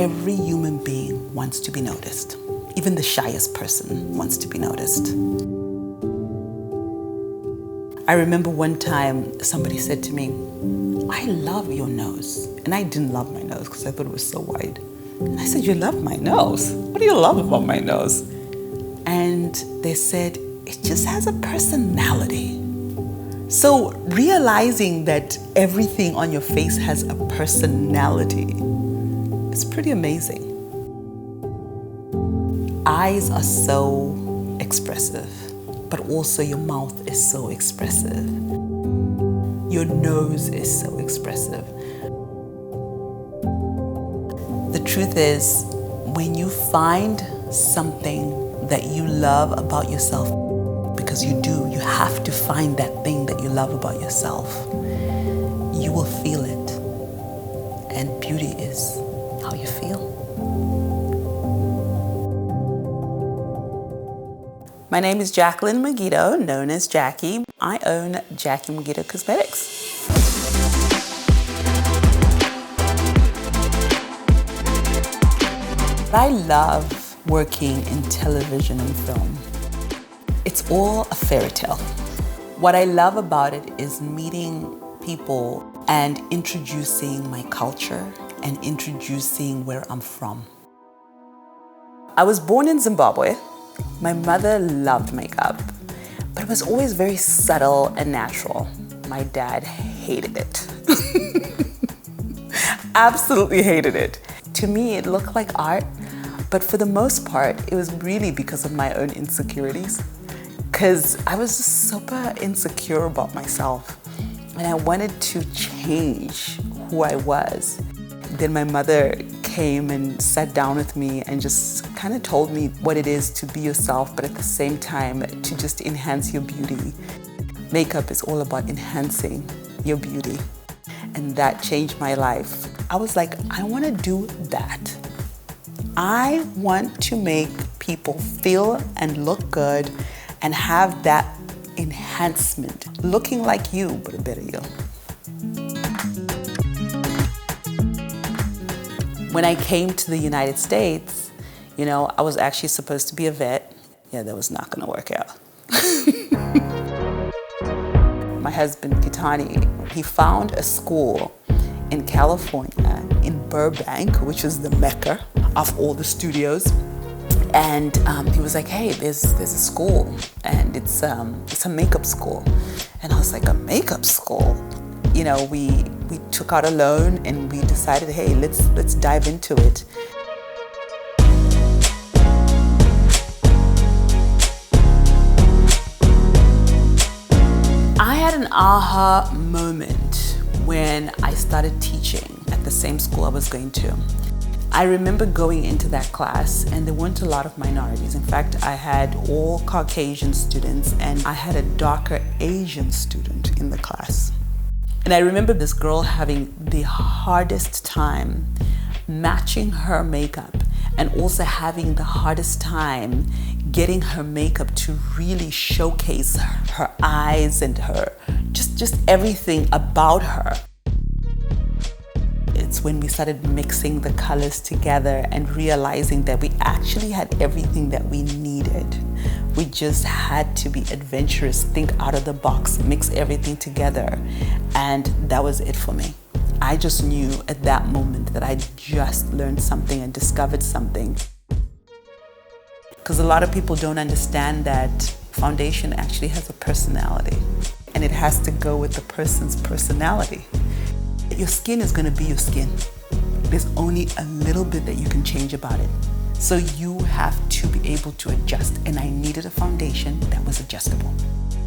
every human being wants to be noticed. Even the shyest person wants to be noticed. I remember one time somebody said to me, "I love your nose." And I didn't love my nose because I thought it was so wide. And I said, "You love my nose? What do you love about my nose?" And they said, "It just has a personality." So realizing that everything on your face has a personality is pretty amazing. Eyes are so expressive, but also your mouth is so expressive. Your nose is so expressive. The truth is, when you find something that you love about yourself, because you do, you have to find that thing that you love about yourself, you will feel it. And beauty is how you feel. My name is Jacque Mgido, known as Jackie. I own Jacque Mgido Cosmetics. I love working in television and film. It's all a fairy tale. What I love about it is meeting people and introducing my culture and introducing where I'm from. I was born in Zimbabwe. My mother loved makeup, but it was always very subtle and natural. My dad hated it. Absolutely hated it. To me, it looked like art, but for the most part, it was really because of my own insecurities. Because I was just super insecure about myself, and I wanted to change who I was. Then my mother came and sat down with me and just kind of told me what it is to be yourself, but at the same time to just enhance your beauty. Makeup is all about enhancing your beauty, and that changed my life. I was like, I want to do that. I want to make people feel and look good and have that enhancement, looking like you, but a better you. When I came to the United States, I was actually supposed to be a vet. Yeah, that was not gonna work out. My husband, Kitani, he found a school in California, in Burbank, which is the mecca of all the studios. And he was like, "Hey, there's a school, and it's a makeup school." And I was like, "A makeup school?" We took out a loan and we decided, hey, let's dive into it. I had an aha moment when I started teaching at the same school I was going to. I remember going into that class and there weren't a lot of minorities. In fact, I had all Caucasian students and I had a darker Asian student in the class. And I remember this girl having the hardest time matching her makeup and also having the hardest time getting her makeup to really showcase her eyes and her, just everything about her. It's when we started mixing the colors together and realizing that we actually had everything that we needed. We just had to be adventurous, think out of the box, mix everything together. And that was it for me. I just knew at that moment that I just learned something and discovered something. Because a lot of people don't understand that foundation actually has a personality. And it has to go with the person's personality. Your skin is gonna be your skin. There's only a little bit that you can change about it. So you have to be able to adjust. And I needed a foundation that was adjustable.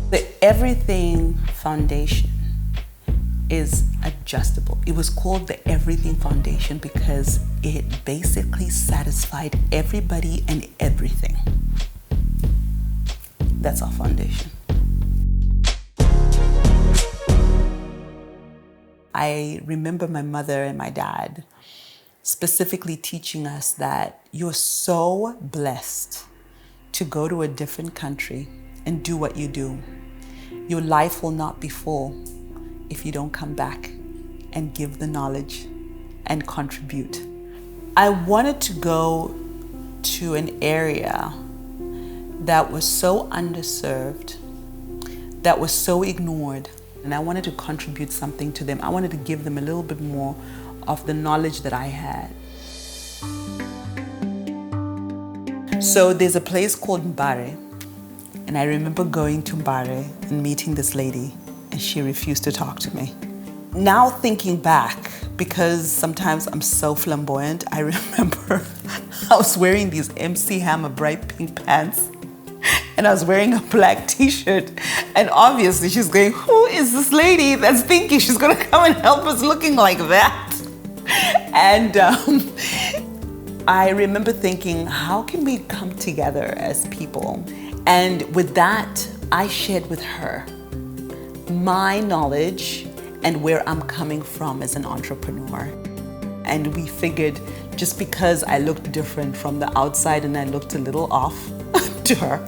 The Everything Foundation is adjustable. It was called the Everything Foundation because it basically satisfied everybody and everything. That's our foundation. I remember my mother and my dad specifically teaching us that you're so blessed to go to a different country and do what you do. Your life will not be full if you don't come back and give the knowledge and contribute. I wanted to go to an area that was so underserved, that was so ignored, and I wanted to contribute something to them. I wanted to give them a little bit more of the knowledge that I had. So there's a place called Mbare, and I remember going to Mbare and meeting this lady, and she refused to talk to me. Now thinking back, because sometimes I'm so flamboyant, I remember I was wearing these MC Hammer bright pink pants, and I was wearing a black t-shirt, and obviously she's going, who is this lady that's thinking she's gonna come and help us looking like that? And I remember thinking, how can we come together as people? And with that, I shared with her my knowledge and where I'm coming from as an entrepreneur. And we figured, just because I looked different from the outside and I looked a little off to her,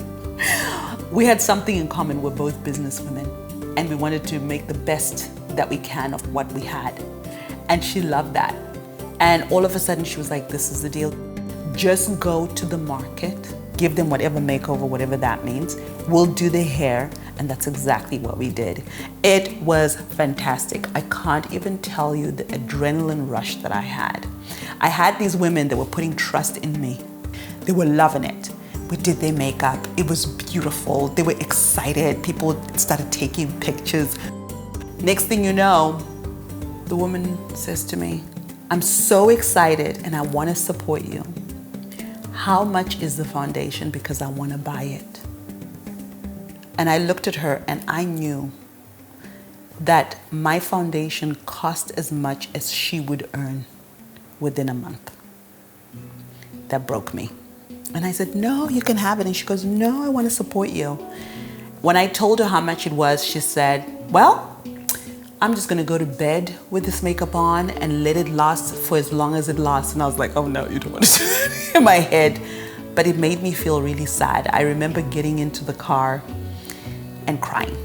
we had something in common. We're both businesswomen, and we wanted to make the best that we can of what we had. And she loved that. And all of a sudden she was like, this is the deal. Just go to the market, give them whatever makeover, whatever that means. We'll do their hair. And that's exactly what we did. It was fantastic. I can't even tell you the adrenaline rush that I had. I had these women that were putting trust in me. They were loving it. We did their makeup. It was beautiful. They were excited. People started taking pictures. Next thing you know, the woman says to me, I'm so excited and I want to support you. How much is the foundation? Because I want to buy it. And I looked at her and I knew that my foundation cost as much as she would earn within a month. That broke me. And I said, no, you can have it. And she goes, no, I want to support you. When I told her how much it was, she said, well, I'm just going to go to bed with this makeup on and let it last for as long as it lasts. And I was like, oh no, you don't want to do that in my head. But it made me feel really sad. I remember getting into the car and crying,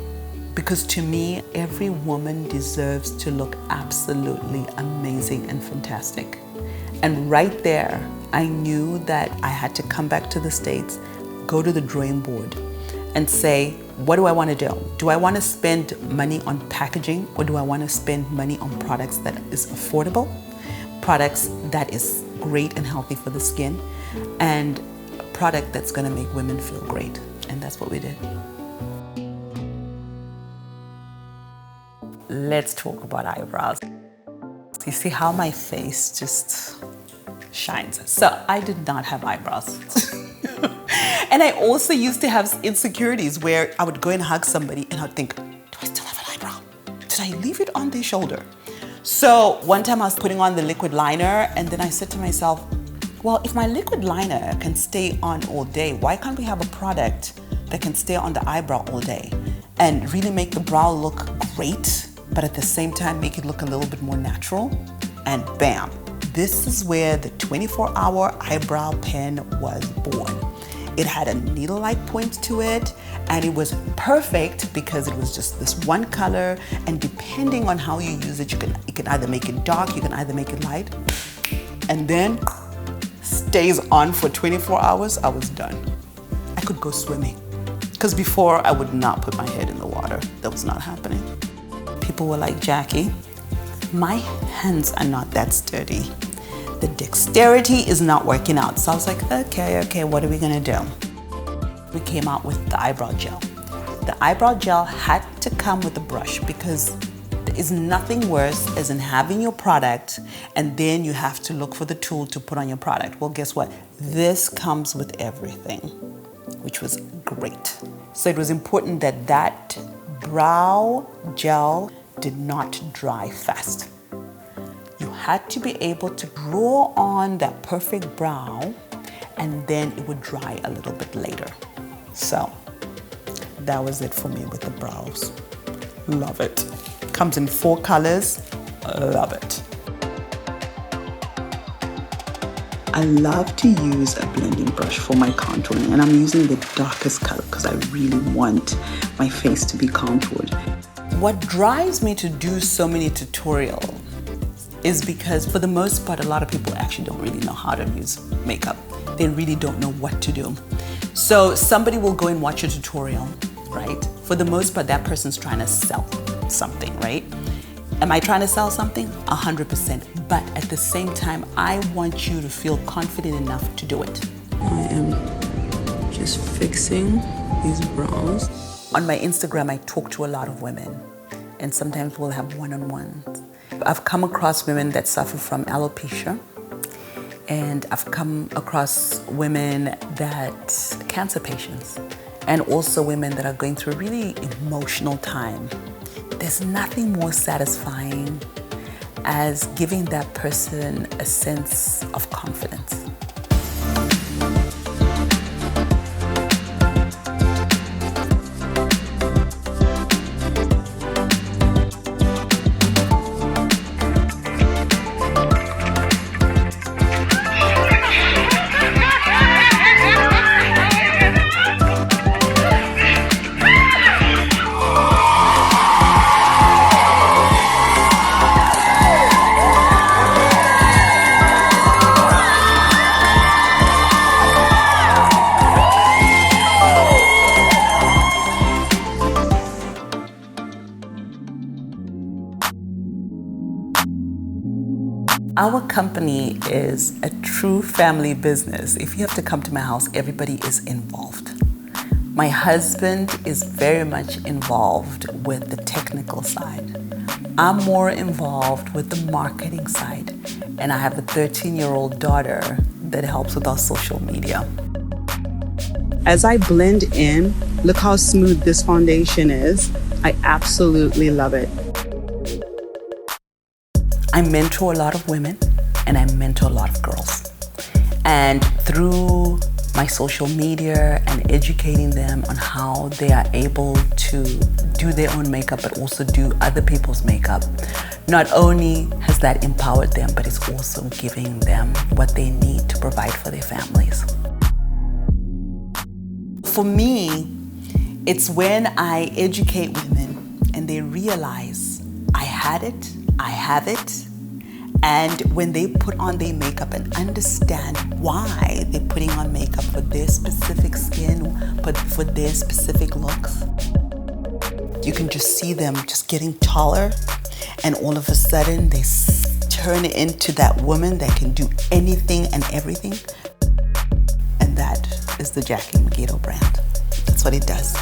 because to me, every woman deserves to look absolutely amazing and fantastic. And right there, I knew that I had to come back to the States, go to the drawing board and say, what do I want to do? Do I want to spend money on packaging, or do I want to spend money on products that is affordable, products that is great and healthy for the skin, and a product that's going to make women feel great? And that's what we did. Let's talk about eyebrows. You see how my face just shines. So I did not have eyebrows. And I also used to have insecurities where I would go and hug somebody and I'd think, do I still have an eyebrow? Did I leave it on their shoulder? So one time I was putting on the liquid liner and then I said to myself, well, if my liquid liner can stay on all day, why can't we have a product that can stay on the eyebrow all day and really make the brow look great, but at the same time make it look a little bit more natural? And bam, this is where the 24-hour eyebrow pen was born. It had a needle-like point to it, and it was perfect because it was just this one color, and depending on how you use it, you can either make it dark, you can either make it light, and then stays on for 24 hours. I was done. I could go swimming, because before I would not put my head in the water. That was not happening. People were like, Jackie, my hands are not that sturdy. The dexterity is not working out. So I was like, okay, what are we gonna do? We came out with the eyebrow gel. The eyebrow gel had to come with a brush, because there is nothing worse as in having your product and then you have to look for the tool to put on your product. Well, guess what? This comes with everything, which was great. So it was important that that brow gel did not dry fast. You had to be able to draw on that perfect brow, and then it would dry a little bit later. So that was it for me with the brows. Love it. Comes in 4 colors. Love it. I love to use a blending brush for my contouring, and I'm using the darkest color because I really want my face to be contoured. What drives me to do so many tutorials is because for the most part, a lot of people actually don't really know how to use makeup. They really don't know what to do. So somebody will go and watch a tutorial, right? For the most part, that person's trying to sell something, right? Am I trying to sell something? 100%. But at the same time, I want you to feel confident enough to do it. I am just fixing these brows. On my Instagram, I talk to a lot of women, and sometimes we'll have one-on-ones. I've come across women that suffer from alopecia, and I've come across women that, cancer patients, and also women that are going through a really emotional time. There's nothing more satisfying as giving that person a sense of confidence. Our company is a true family business. If you have to come to my house, everybody is involved. My husband is very much involved with the technical side. I'm more involved with the marketing side. And I have a 13-year-old daughter that helps with our social media. As I blend in, look how smooth this foundation is. I absolutely love it. I mentor a lot of women and I mentor a lot of girls. And through my social media and educating them on how they are able to do their own makeup but also do other people's makeup, not only has that empowered them, but it's also giving them what they need to provide for their families. For me, it's when I educate women and they realize I had it, I have it, and when they put on their makeup and understand why they're putting on makeup for their specific skin, but for their specific looks, you can just see them just getting taller, and all of a sudden they turn into that woman that can do anything and everything. And that is the Jacque Mgido brand. That's what it does.